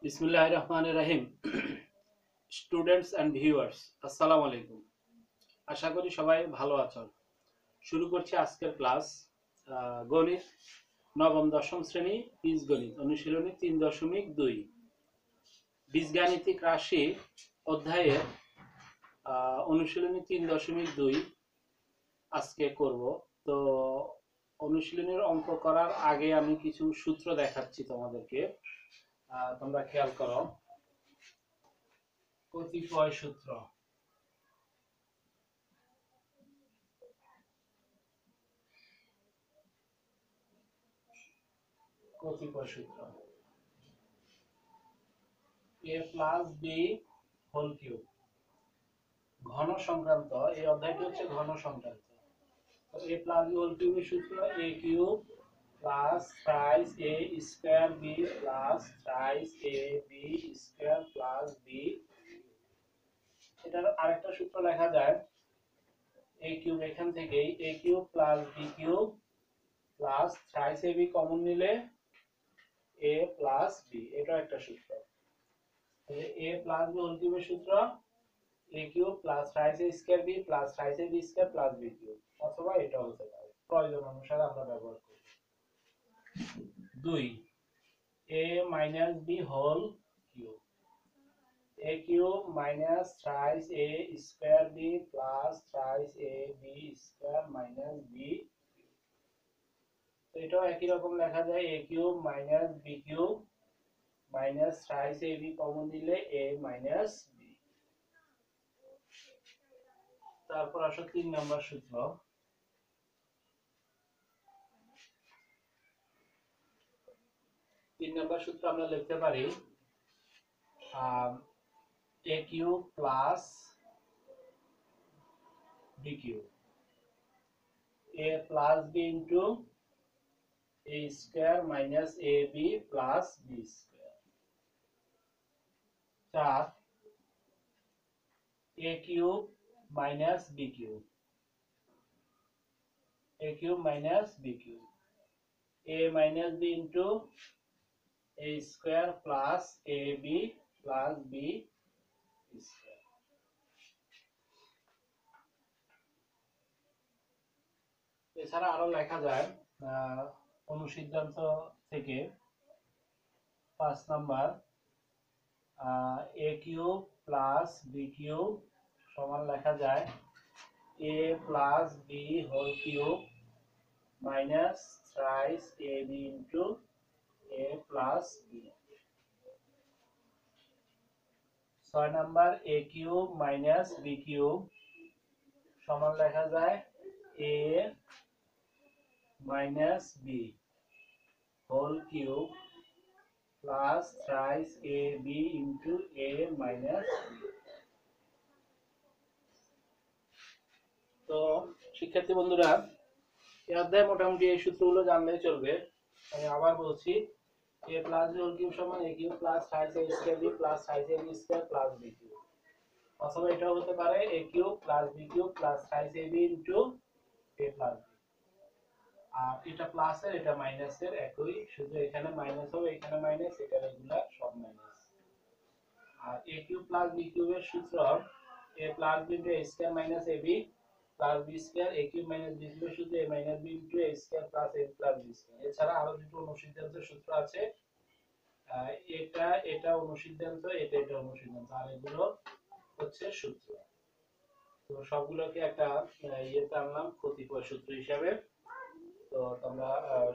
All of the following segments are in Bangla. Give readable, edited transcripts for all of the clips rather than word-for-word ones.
বিসমিল্লাহির রহমানির রহিম। স্টুডেন্টস অ্যান্ড ভিউয়ার্স, আসসালামু আলাইকুম। আশা করি সবাই ভালো আছেন। শুরু করছি আজকের ক্লাস। গণিত নবম দশম শ্রেণী বীজগণিত অনুশীলনী 3.2 বীজগাণিতিক রাশি অধ্যায়ে অনুশীলনী 3.2 আজকে করব। তো অনুশীলনীর অঙ্ক করার আগে আমি কিছু সূত্র দেখাচ্ছি তোমাদেরকে, তোমরা খেয়াল করো। কতিপয় সূত্র। কতিপয় সূত্র a plus B whole cube ঘন সংক্রান্ত। এই অধ্যায়টি হচ্ছে ঘন সংক্রান্ত। তো a প্লাস বি হোল কিউবের সূত্র a cube plus thrice a square B plus thrice a B square plus b. এটার আরেকটা সূত্র লেখা যায় a কিউব, এখান থেকেই a cube plus B cube plus thrice a b common নিলে a প্লাস বি। এটা একটা সূত্র। a প্লাস বি হোল কিউবের সূত্র a cube plus thrice a square B plus thrice a B square plus B cube, অথবা এটা হতে পারে, প্রয়োজন অনুসারে আমরা ব্যবহার করব। 2 a minus b whole cube a cube minus thrice a square B plus thrice a B square minus b. তো এটাও একই রকম লেখা যায় a cube minus b cube minus thrice a b common দিলে a মাইনাস বি। তারপর আসো 3 নাম্বার সূত্র। 3 নাম্বার সূত্র আমরা লিখতে পারি a cube plus B cube a plus b into a square minus a b plus b square. 4 a cube minus b cube a cube minus b cube a minus b into a square plus a b plus b square. এছাড়া আরো লেখা যায় অনুসিদ্ধান্ত থেকে 5 number a cube plus B cube সমান লেখা যায় a plus B whole cube minus thrice a b into a plus b। 6 number a cube minus b cube সমান লেখা যায় a minus b whole cube plus thrice a b into a minus b। তো শিক্ষার্থী বন্ধুরা, এই অধ্যায়ে মোটামুটি এই সূত্রগুলো জানলেই চলবে। আমি আবার বলছি, a plus B whole cube সমান a cube plus thrice a square B plus thrice a B square plus B cube, অথবা এটাও হতে পারে a cube plus B cube plus thrice a B into a plus B. আর এটা প্লাসের এটা মাইনাসের একই, শুধু এখানে মাইনাস হবে, এখানে মাইনাস, এটা রেগুলার সব মাইনাস। আর a কিউব প্লাস বি কিউবের সূত্র a plus b into a square minus ab plus b square, a cube minus b কিউবের সূত্র a minus b into a square plus a plus b square. এছাড়া আরো দুটো অনুসিদ্ধান্তের সূত্র আছে, এটা এটা অনুসিদ্ধান্ত, এটা এটা অনুসিদ্ধান্ত, আর এগুলো হচ্ছে সূত্র। তো সবগুলোকে একটা ইয়েতে আনলাম কতিপয় সূত্র হিসাবে। তো তোমরা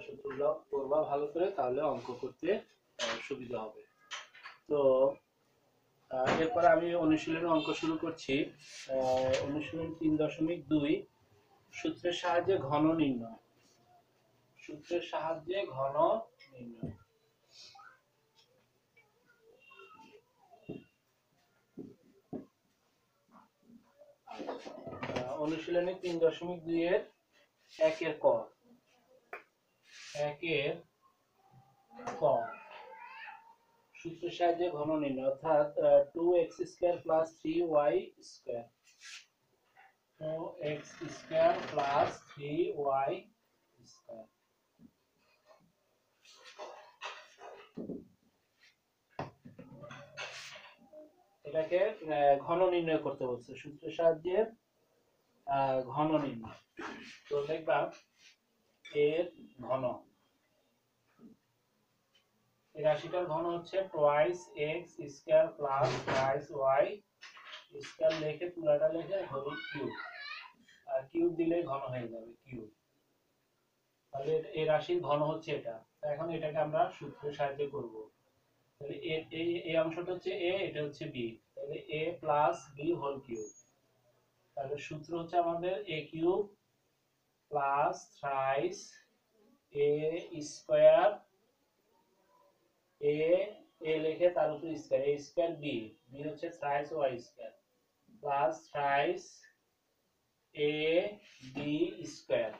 সূত্রগুলো পড়বা ভালো করে, তাহলে অঙ্ক করতে সুবিধা হবে। তো এরপরে আমি অনুশীলনের অঙ্ক শুরু করছি। অনুশীলন 3.2 সূত্রের সাহায্যে ঘন নির্ণয়। সূত্রের সাহায্যে ঘন নির্ণয়। অনুশীলনী 3.2 এর 1 এর ক। 1 এর ক সূত্রের সাহায্যে ঘন নির্ণয়, অর্থাৎ 2x square plus 3y square 2x square plus 3y square. এটাকে ঘন নির্ণয় করতে বলছে, সূত্রের সাহায্যে ঘন নির্ণয়। তো লিখবা এর ঘন, এই রাশিটার ঘন হচ্ছে twice x square plus twice y square, লিখে পুরাটা লিখে হোল কিউব, আর কিউব দিলে ঘন হয়ে যাবে কিউব। তাহলে এই রাশির ঘন হচ্ছে এটা। এখন এটাকে আমরা সূত্রের সাহায্যে করব। তাহলে এই অংশটা হচ্ছে a, এটা হচ্ছে b, তাহলে a plus b whole cube. তাহলে সূত্র হচ্ছে আমাদের a cube plus thrice a square, a লিখে তার উপর square, a square b, b হচ্ছে thrice y square plus thrice a b square,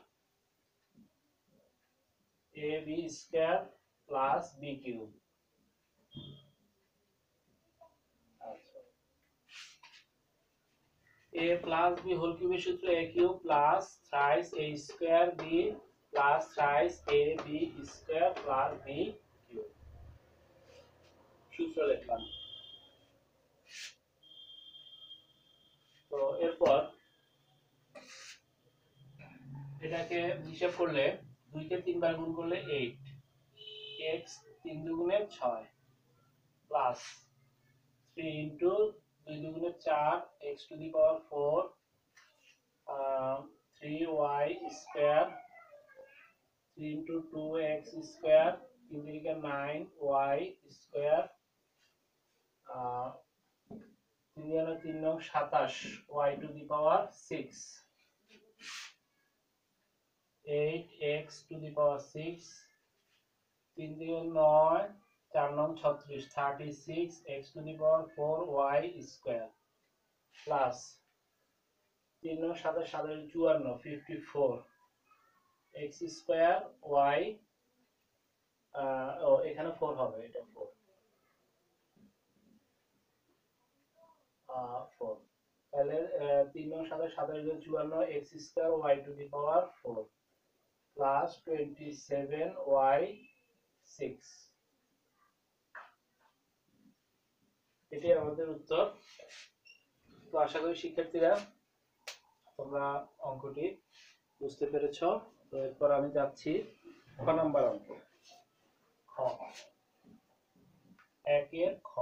a b square plus b cube. a plus b whole কিউবের সূত্র a cube plus thrice a square b plus thrice a b square plus b cube. সূত্র লিখলাম। তো এরপর এটাকে হিসাব করলে 2 কে 3 বার গুণ করলে 8, x 3 দুগুণে 6 প্লাস 3 ইনটু 2 দুগুণে 4 x to the power 4 3y square, 3 into 2x square, 3 থেকে 9y square, 3 3 9 27 y to the power 6, 8x to the power 6, 3 থেকে 9 4 9 36 36 x to the power 4 y square plus 3 9 7 7 54 54 x square y, ও এখানে 4 হবে, এটা 4 4, তাহলে 3 9 7 7 54 x square y to the power 4 plus 27y 6, এটাই আমাদের উত্তর। তো আশা করি শিক্ষার্থীরা তোমরা অঙ্কটি বুঝতে পেরেছো। তো এরপর আমি যাচ্ছি খ নাম্বার অঙ্ক, খ, একের খ।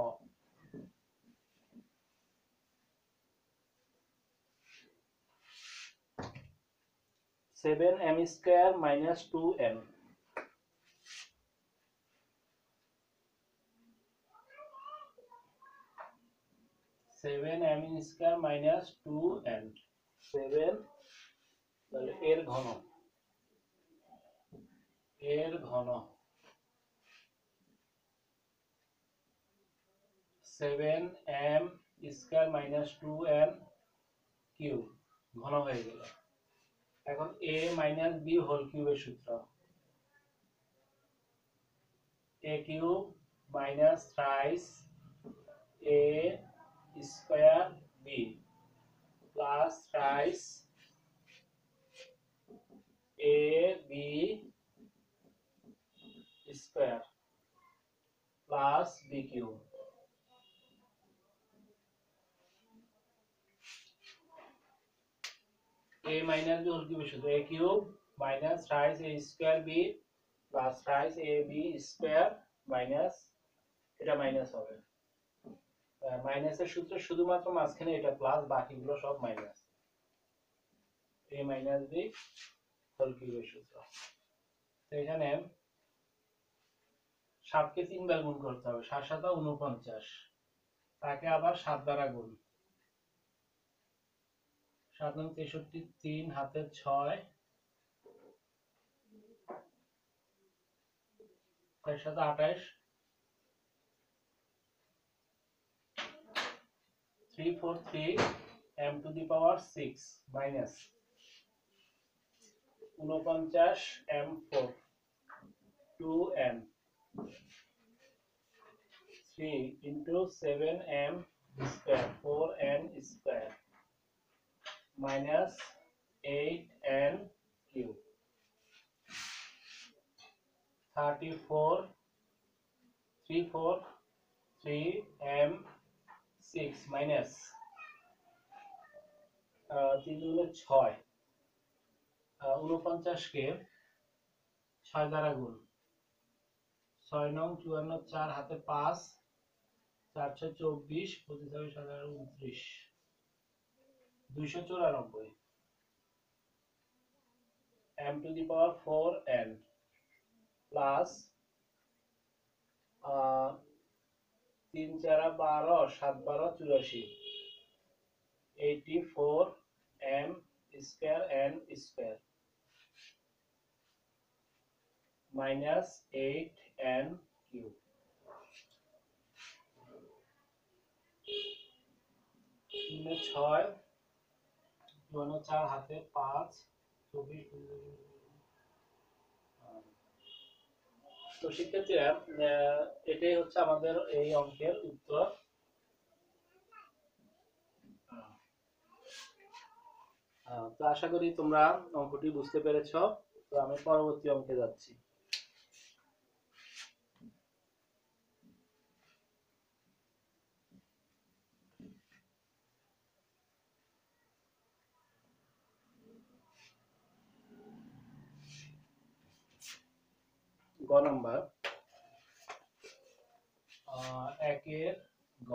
Seven m square minus 2m, 7m square minus 2m, 7, তাহলে এর ঘন, এর ঘন 7m square minus 2m cube, ঘন হয়ে গেল। এখন a মাইনাস b হোল কিউবের সূত্র, a cube minus thrice a square b plus thrice a b square plus b cube. a minus b whole কিউবের সূত্র, a cube minus thrice a square b plus thrice a b square minus, এটা মাইনাস হবে, মাইনাসের সূত্র শুধুমাত্র মাঝখানে এটা প্লাস, বাকিগুলো সব minus, a minus b whole কিউবের সূত্র। তো এখানে 7 কে 3 বার গুণ করতে হবে, 7 7 49, তাকে আবার 7 দ্বারা গুণ, 7 9 63, 3 হাতে 6, 6 7 28, 343 m two the power 6 minus 49 m4 2m, 3 into 7m square 4n square minus 8n cube, 34 3 4 3 m 6 minus 3 গুণে 6 49 কে 6 দ্বারা গুণ 6 নং 54 4 হাতে 5 424 25 29 294 m to the power 4n plus 3 4 12 7 12 84 84 m square n square minus 8n cube 3 6 4 হাতে 5 24 তো শিক্ষার্থীরা এটাই হচ্ছে আমাদের এই অঙ্কের উত্তর। তো আশা করি তোমরা অঙ্কটি বুঝতে পেরেছো। তো আমি পরবর্তী অঙ্কে যাচ্ছি। গ নাম্বার একের গ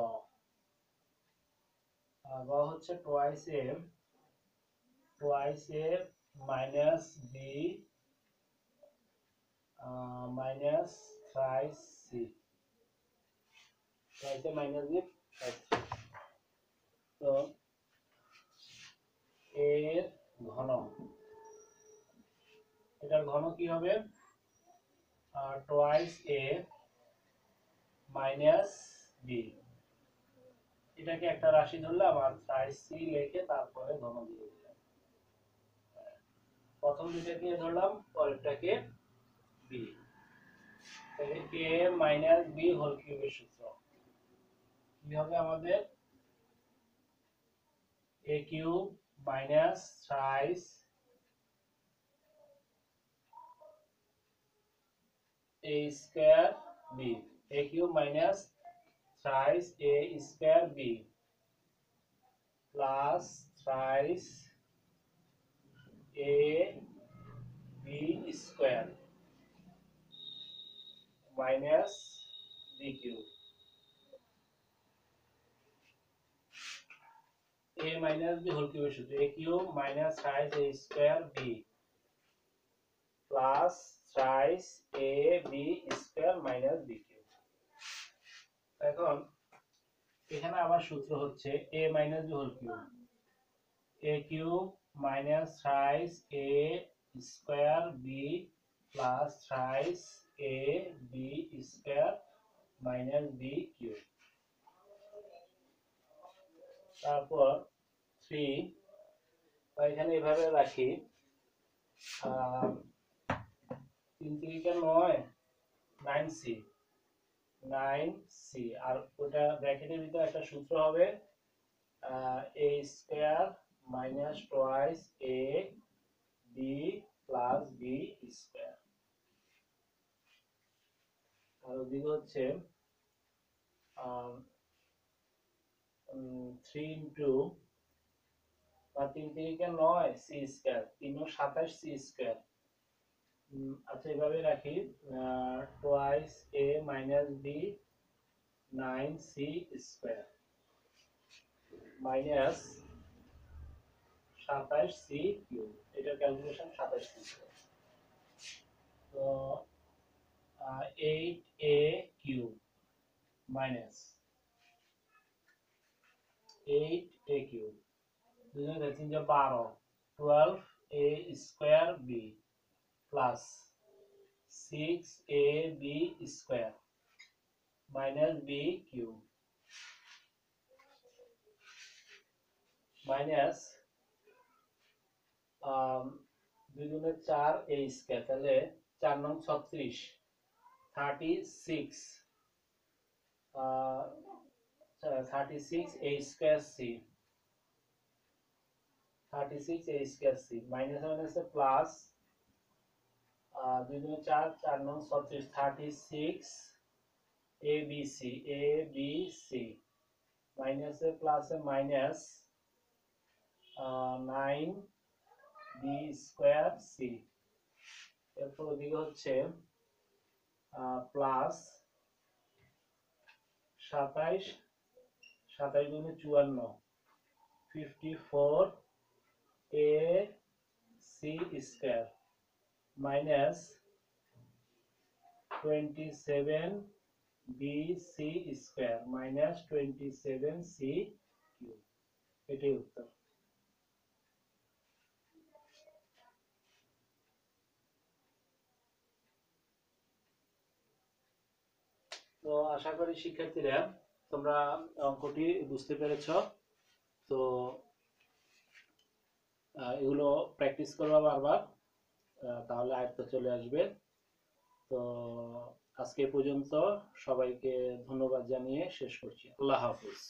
হচ্ছে twice a minus b minus thrice c twice a minus b তো এর ঘন এটার ঘন কি হবে টোয়াইস এ মাইনাস বি এটাকে একটা রাশি ধরলাম আর থ্রাইস সি লিখে তারপরে ঘন দিয়ে দিলাম। প্রথম দুটাকে ধরলাম পরেরটাকে বি তাহলে a মাইনাস বি হোল কিউবের সূত্র কি হবে আমাদের a cube minus thrice a square b a cube minus thrice a square b plus thrice a b square minus b cube a minus b whole কিউবের সূত্র a cube minus thrice a square b plus thrice a b square minus b cube. এখন এখানে আবার সূত্র হচ্ছে a minus b whole cube a cube minus thrice a square b plus thrice a b square minus b cube. তারপর 3 এখানে এভাবে রাখি 3 3 9 9c 9c আর ওটা ব্র্যাকেটের ভিতরে একটা সূত্র হবে a square minus twice a b plus b square আর ওদিকে হচ্ছে 3 ইনটু 3 3 9 c স্কয়ার 3 ও 27 c স্কয়ার। আচ্ছা এভাবে রাখি twice a minus b 9c square minus 27c cube এটার ক্যালকুলেশন 27c স্কয়ার তো 8a cube minus 8a cube দুজনে দেখছেন যে 12 12a square b plus 6ab square minus b cube minus 2 গুণে 4 a স্কয়ার তাহলে 4 নং 36 36 36 a square c 36 a square c minus মাইনাসে প্লাস 2 গুণে 4 4 নং 36 36 A B C, A B C, মাইনাসে প্লাসে মাইনাস 9 বি স্কোয়ার সি। এরপর ওদিকে হচ্ছে প্লাস 27, 27 গুণে 54, 54 a c square minus 27 b c square minus 27 c cube. এটাই উত্তর। তো আশা করি শিক্ষার্থীরা তোমরা অঙ্কটি বুঝতে পেরেছ। তো এগুলো প্র্যাকটিস করবা বারবার, তাহলে আয়ত্ত চলে আসবে। তো আজকে পর্যন্ত সবাইকে ধন্যবাদ জানিয়ে শেষ করছি। আল্লাহ হাফিজ।